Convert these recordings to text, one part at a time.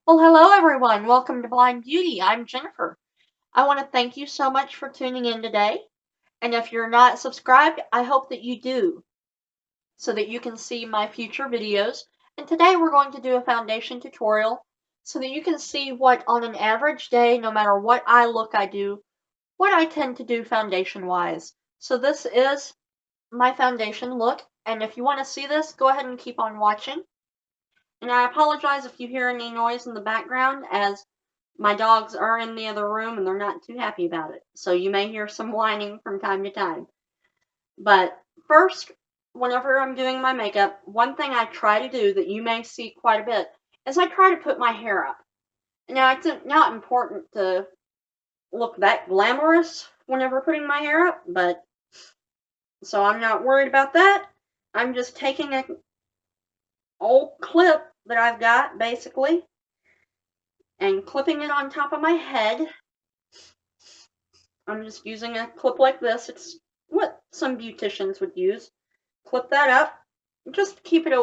Well, hello everyone. Welcome to Blind Beauty. I'm Jennifer. I want to thank you so much for tuning in today. And if you're not subscribed, I hope that you do so that you can see my future videos. And today we're going to do a foundation tutorial so that you can see what on an average day, no matter what eye look I do, what I tend to do foundation wise. So this is my foundation look. And if you want to see this, go ahead and keep on watching. And I apologize if you hear any noise in the background, as my dogs are in the other room and they're not too happy about it. So you may hear some whining from time to time. But first, whenever I'm doing my makeup, one thing I try to do that you may see quite a bit is I try to put my hair up. Now, it's not important to look that glamorous whenever putting my hair up, but so I'm not worried about that. I'm just taking an old clip that I've got, basically, and clipping it on top of my head. I'm just using a clip like this. It's what some beauticians would use. Clip that up, just keep it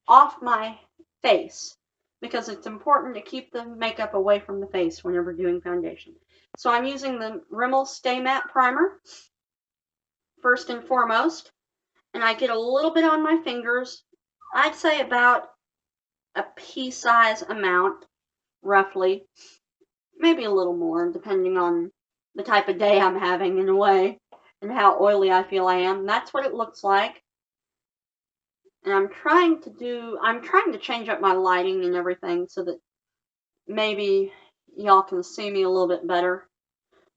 off my face, because it's important to keep the makeup away from the face whenever doing foundation. So I'm using the Rimmel Stay Matte Primer, first and foremost, and I get a little bit on my fingers. I'd say about a pea-size amount, roughly. Maybe a little more, depending on the type of day I'm having, in a way, and how oily I feel I am. That's what it looks like. And I'm trying to change up my lighting and everything so that maybe y'all can see me a little bit better.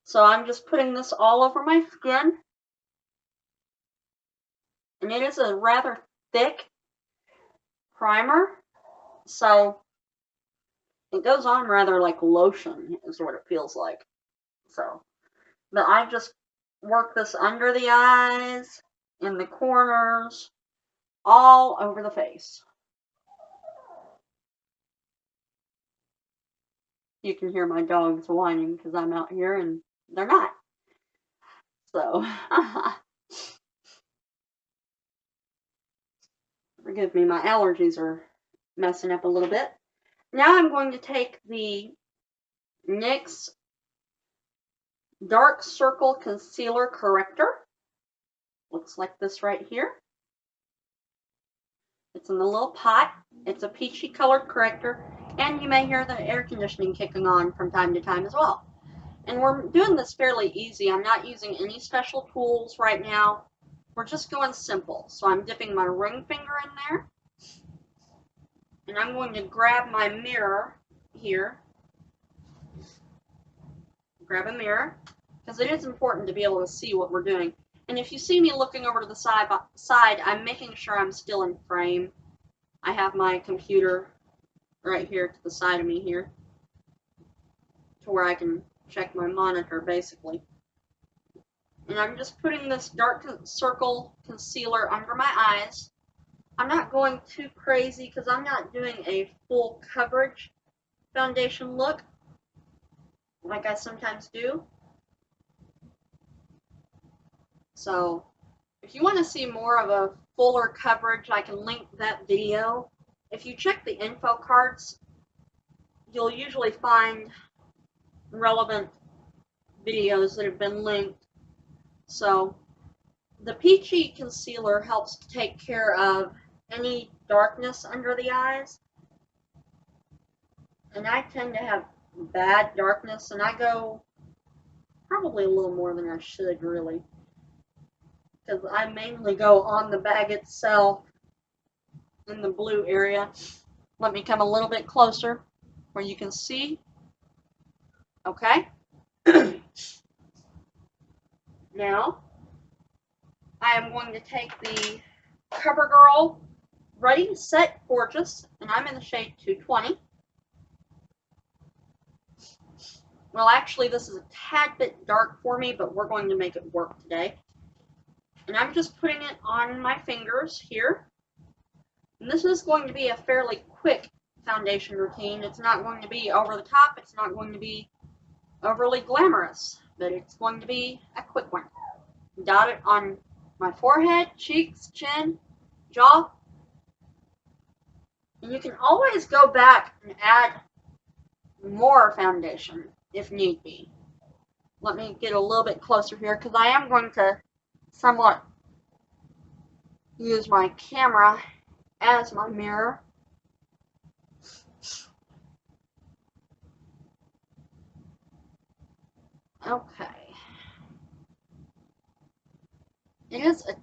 So I'm just putting this all over my skin. And it is a rather thick primer, so it goes on rather like lotion, is what it feels like. So, but I just work this under the eyes, in the corners, all over the face. You can hear my dogs whining because I'm out here and they're not. So, forgive me, my allergies are messing up a little bit. Now I'm going to take the NYX Dark Circle Concealer Corrector. Looks like this right here. It's in the little pot. It's a peachy colored corrector, and you may hear the air conditioning kicking on from time to time as well. And we're doing this fairly easy. I'm not using any special tools right now. We're just going simple. So I'm dipping my ring finger in there, and I'm going to grab my mirror here. Grab a mirror, because it is important to be able to see what we're doing. And if you see me looking over to the side, I'm making sure I'm still in frame. I have my computer right here to the side of me here, to where I can check my monitor, basically. And I'm just putting this dark circle concealer under my eyes. I'm not going too crazy because I'm not doing a full coverage foundation look like I sometimes do. So if you want to see more of a fuller coverage, I can link that video. If you check the info cards, you'll usually find relevant videos that have been linked. So the peachy concealer helps to take care of any darkness under the eyes. And I tend to have bad darkness, and I go probably a little more than I should, really, because I mainly go on the bag itself in the blue area. Let me come a little bit closer where you can see. Okay. Now, I am going to take the CoverGirl Ready, Set, Gorgeous, and I'm in the shade 220. Well, actually, this is a tad bit dark for me, but we're going to make it work today. And I'm just putting it on my fingers here. And this is going to be a fairly quick foundation routine. It's not going to be over the top. It's not going to be overly glamorous, but it's going to be a quick one. Dot it on my forehead, cheeks, chin, jaw. And you can always go back and add more foundation if need be. Let me get a little bit closer here because I am going to somewhat use my camera as my mirror. Okay. It is a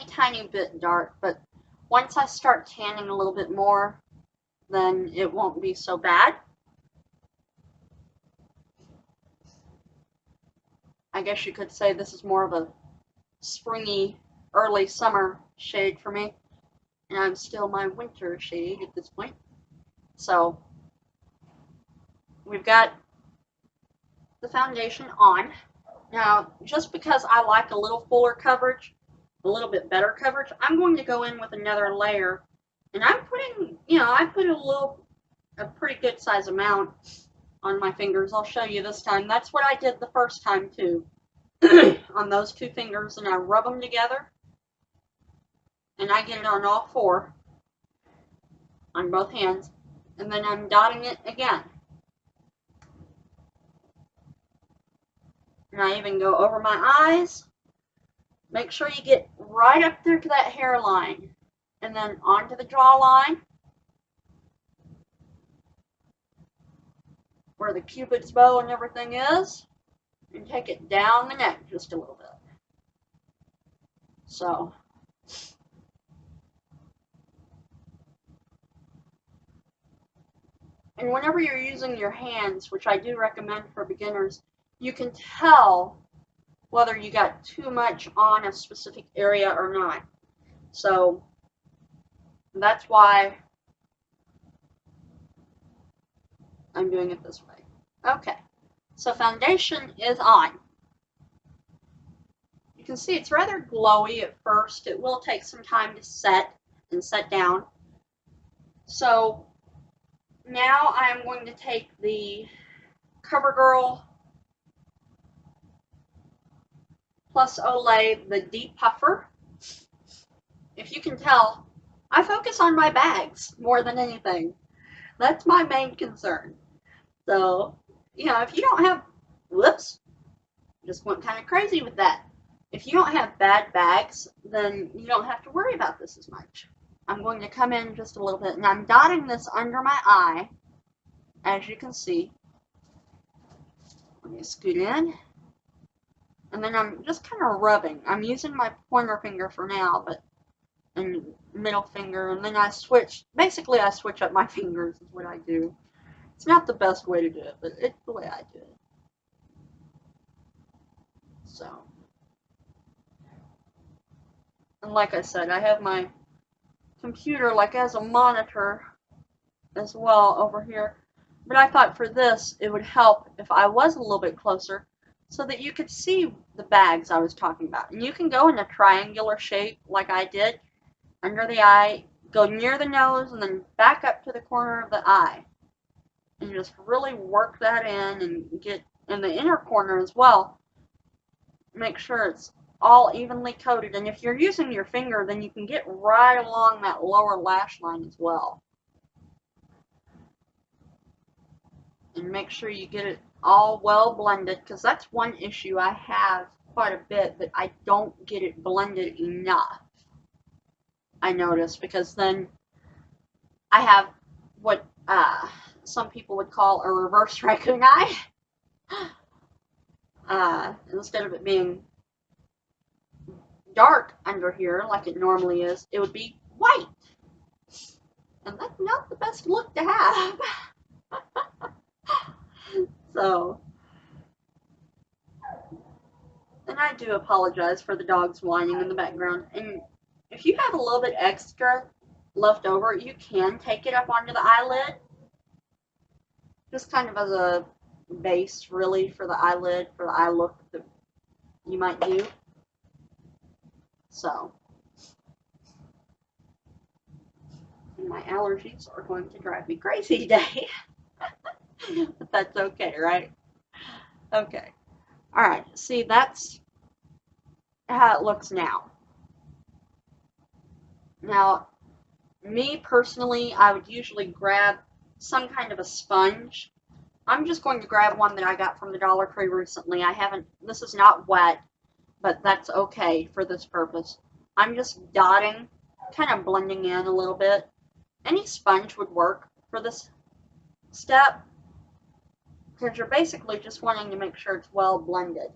tiny bit dark, but once I start tanning a little bit more, then it won't be so bad. I guess you could say this is more of a springy, early summer shade for me, and I'm still my winter shade at this point. So we've got the foundation on. Now, just because I like a little fuller coverage, a little bit better coverage, I'm going to go in with another layer, and I'm putting, I put a pretty good size amount on my fingers. I'll show you this time. That's what I did the first time too. On those two fingers, and I rub them together, and I get it on all four on both hands, and then I'm dotting it again. And I even go over my eyes. Make sure you get right up there to that hairline, and then onto the jawline, where the cupid's bow and everything is, and take it down the neck just a little bit. So, and whenever you're using your hands, which I do recommend for beginners, you can tell whether you got too much on a specific area or not. So that's why I'm doing it this way. Okay, so foundation is on. You can see it's rather glowy at first. It will take some time to set and set down. So now I am going to take the CoverGirl Plus Olay, the Deep Puffer. If you can tell, I focus on my bags more than anything. That's my main concern. So, if you don't have, whoops, just went kind of crazy with that. If you don't have bad bags, then you don't have to worry about this as much. I'm going to come in just a little bit, and I'm dotting this under my eye, as you can see. Let me scoot in. And then I'm just kind of rubbing. I'm using my pointer finger for now, and middle finger, and then I switch up my fingers is what I do. It's not the best way to do it, but it's the way I do it. So, and like I said, I have my computer as a monitor as well over here, but I thought for this it would help if I was a little bit closer so that you could see the bags I was talking about. And you can go in a triangular shape like I did, under the eye, go near the nose, and then back up to the corner of the eye. And just really work that in and get in the inner corner as well. Make sure it's all evenly coated. And if you're using your finger, then you can get right along that lower lash line as well. And make sure you get it all well blended, because that's one issue I have quite a bit, that I don't get it blended enough. I notice, because then I have what some people would call a reverse raccoon eye. Instead of it being dark under here like it normally is, it would be white. And that's not the best look to have. So, and I do apologize for the dogs whining in the background. And if you have a little bit extra left over, you can take it up onto the eyelid. Just kind of as a base, really, for the eyelid, for the eye look that you might do. So, and my allergies are going to drive me crazy today. But that's okay, right? Okay. Alright, see, that's how it looks now. Now, me personally, I would usually grab some kind of a sponge I'm just going to grab one that I got from the Dollar Tree recently. This is not wet, but that's okay for this purpose. I'm just dotting, kind of blending in a little bit. Any sponge would work for this step, because you're basically just wanting to make sure it's well blended.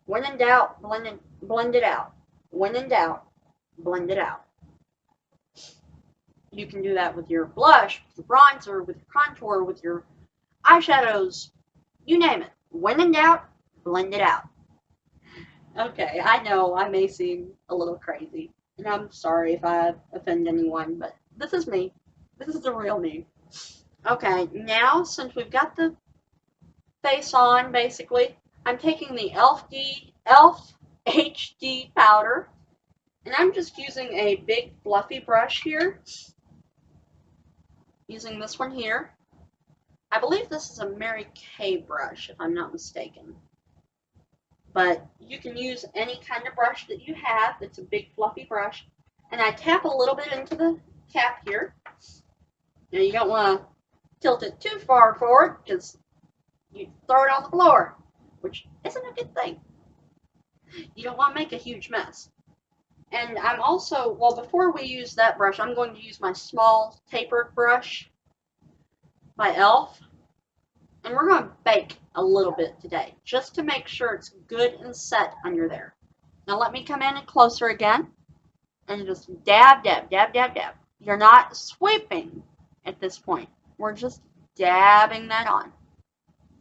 When in doubt, blend it out. When in doubt, blend it out. You can do that with your blush, with your bronzer, with your contour, with your eyeshadows, you name it. When in doubt, blend it out. Okay, I know I may seem a little crazy, and I'm sorry if I offend anyone, but this is me. This is the real me. Okay, now since we've got the face on, basically, I'm taking the e.l.f. HD powder, and I'm just using a big fluffy brush here. Using this one here. I believe this is a Mary Kay brush, if I'm not mistaken. But you can use any kind of brush that you have that's a big fluffy brush. And I tap a little bit into the cap here. Now you don't want to tilt it too far forward because you throw it on the floor, which isn't a good thing. You don't want to make a huge mess. And I'm also, well, before we use that brush, I'm going to use my small tapered brush by e.l.f. And we're going to bake a little bit today, just to make sure it's good and set under there. Now let me come in and closer again, and just dab, dab, dab, dab, dab. You're not sweeping at this point. We're just dabbing that on.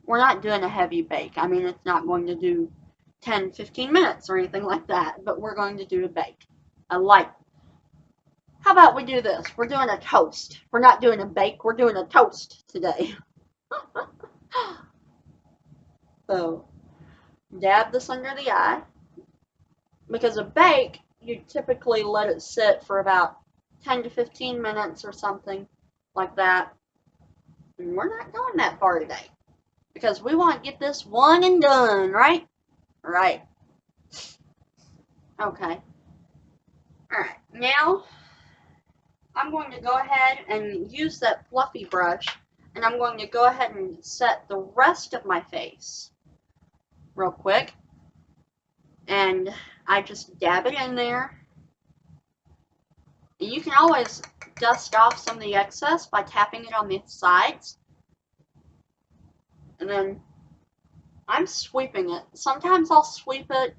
We're not doing a heavy bake. I mean, it's not going to do 10, 15 minutes or anything like that, but we're going to do a bake. A light. How about we do this? We're doing a toast. We're not doing a bake, we're doing a toast today. So, dab this under the eye. Because a bake, you typically let it sit for about 10 to 15 minutes or something like that. And we're not going that far today. Because we want to get this one and done, right? Right. Okay. Alright, now I'm going to go ahead and use that fluffy brush, and I'm going to go ahead and set the rest of my face real quick. And I just dab it in there. And you can always dust off some of the excess by tapping it on the sides. And then I'm sweeping it. Sometimes I'll sweep it,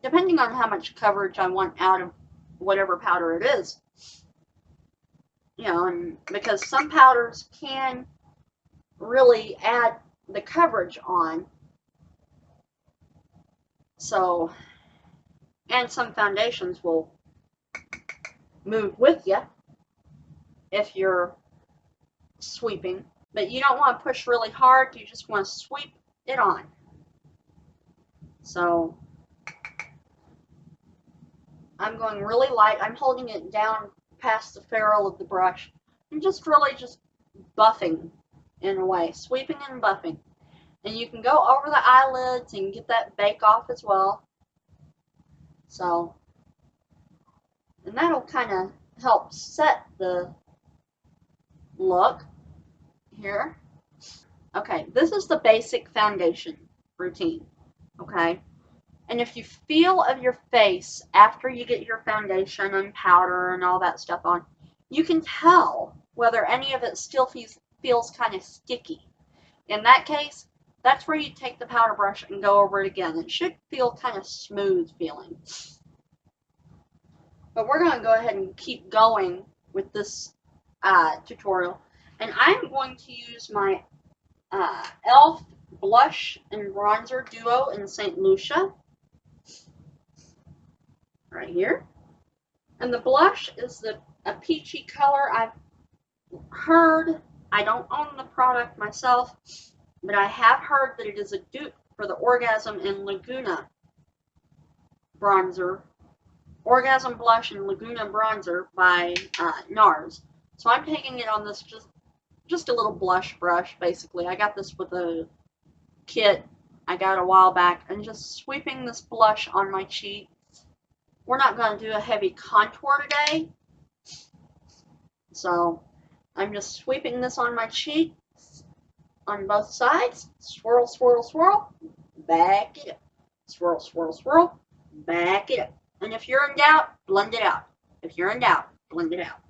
depending on how much coverage I want out of whatever powder it is. You know, and because some powders can really add the coverage on. So, and some foundations will move with you if you're sweeping. But you don't want to push really hard, you just want to sweep it on. So, I'm going really light. I'm holding it down past the ferrule of the brush and just really just buffing in a way, sweeping and buffing. And you can go over the eyelids and get that bake off as well. So, and that'll kind of help set the look here. Okay, this is the basic foundation routine, okay? And if you feel of your face after you get your foundation and powder and all that stuff on, you can tell whether any of it still feels kind of sticky. In that case, that's where you take the powder brush and go over it again. It should feel kind of smooth feeling. But we're going to go ahead and keep going with this tutorial. And I'm going to use my e.l.f. blush and bronzer duo in St. Lucia. Right here. And the blush is a peachy color. I've heard, I don't own the product myself, but I have heard that it is a dupe for the Orgasm and Laguna bronzer, Orgasm blush and Laguna bronzer by NARS. So I'm taking it on this just a little blush brush, basically. I got this with a kit I got a while back, and just sweeping this blush on my cheeks. We're not going to do a heavy contour today, so I'm just sweeping this on my cheeks on both sides. Swirl, swirl, swirl. Back it up. Swirl, swirl, swirl. Back it up. And if you're in doubt, blend it out. If you're in doubt, blend it out.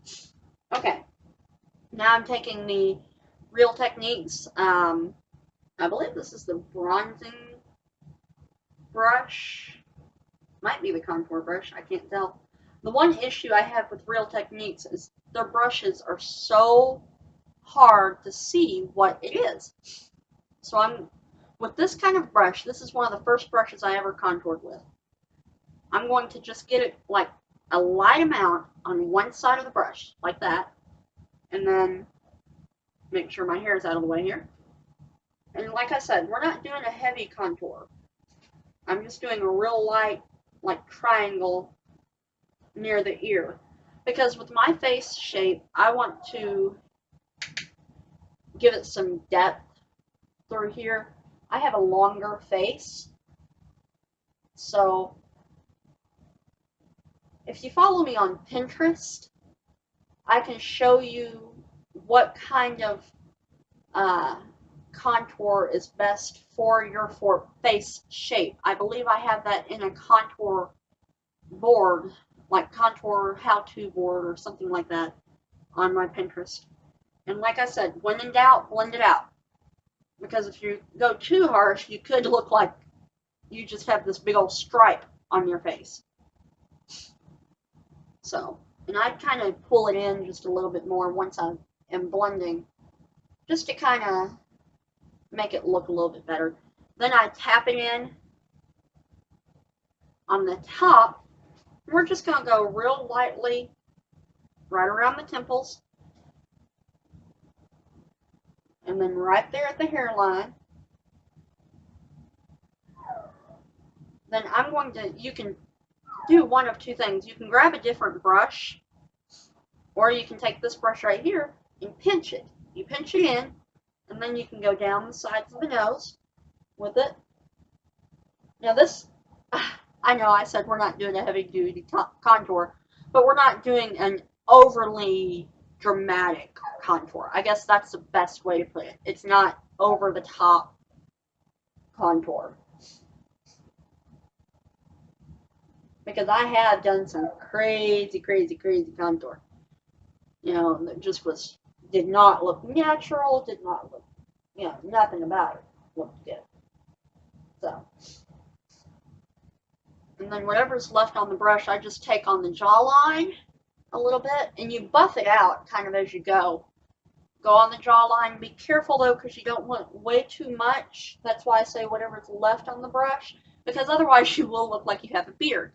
Okay. Now I'm taking the Real Techniques. I believe this is the bronzing brush. Might be the contour brush. I can't tell. The one issue I have with Real Techniques is their brushes are so hard to see what it is. So with this kind of brush, this is one of the first brushes I ever contoured with. I'm going to just get it like a light amount on one side of the brush, like that. And then make sure my hair is out of the way here. And like I said, we're not doing a heavy contour. I'm just doing a real light, like triangle near the ear. Because with my face shape, I want to give it some depth through here. I have a longer face. So if you follow me on Pinterest, I can show you what kind of contour is best for your face shape. I believe I have that in a contour board, like contour how-to board or something like that on my Pinterest. And like I said, when in doubt, blend it out. Because if you go too harsh, you could look like you just have this big old stripe on your face. So, and I kind of pull it in just a little bit more once I am blending, just to kind of make it look a little bit better. Then I tap it in on the top. We're just going to go real lightly right around the temples. And then right there at the hairline. Then I'm going to, you can do one of two things. You can grab a different brush, or you can take this brush right here and pinch it. You pinch it in, and then you can go down the sides of the nose with it. Now this, I know I said we're not doing a heavy-duty contour, but we're not doing an overly dramatic contour. I guess that's the best way to put it. It's not over-the-top contour. Because I have done some crazy, crazy, crazy contour. You know, that just did not look natural, did not look, you know, nothing about it looked good. So, and then whatever's left on the brush, I just take on the jawline a little bit, and you buff it out kind of as you go. Go on the jawline. Be careful though, because you don't want way too much. That's why I say whatever's left on the brush, because otherwise you will look like you have a beard.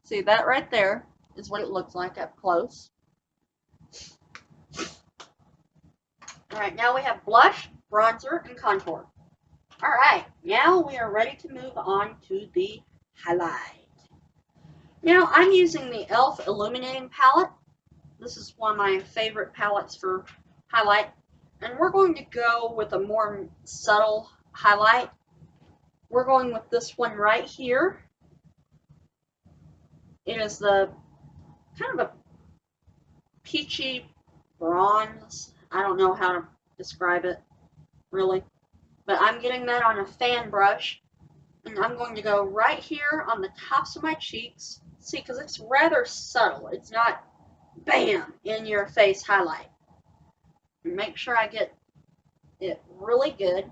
See, that right there is what it looks like up close. Alright, now we have blush, bronzer, and contour. Alright, now we are ready to move on to the highlight. Now, I'm using the e.l.f. Illuminating Palette. This is one of my favorite palettes for highlight. And we're going to go with a more subtle highlight. We're going with this one right here. It is the kind of a peachy bronze. I don't know how to describe it, really. But I'm getting that on a fan brush. And I'm going to go right here on the tops of my cheeks. See, because it's rather subtle. It's not, bam, in your face highlight. And make sure I get it really good.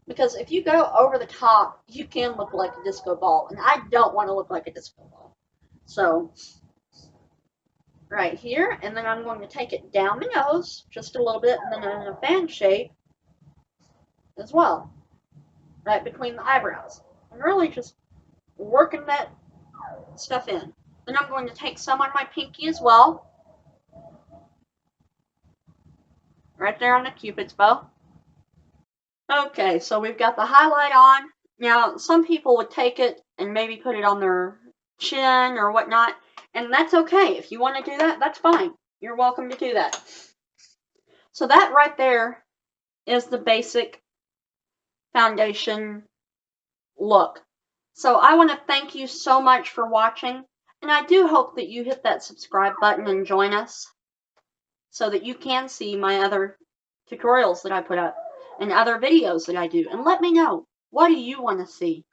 Because if you go over the top, you can look like a disco ball. And I don't want to look like a disco ball. So, right here. And then I'm going to take it down the nose just a little bit. And then in a fan shape as well. Right between the eyebrows. And really just working that stuff in. Then I'm going to take some on my pinky as well. Right there on the Cupid's bow. Okay, so we've got the highlight on. Now, some people would take it and maybe put it on their chin or whatnot, and that's okay. If you want to do that, that's fine. You're welcome to do that. So that right there is the basic foundation look. So I want to thank you so much for watching, and I do hope that you hit that subscribe button and join us so that you can see my other tutorials that I put up and other videos that I do. And let me know, what do you want to see?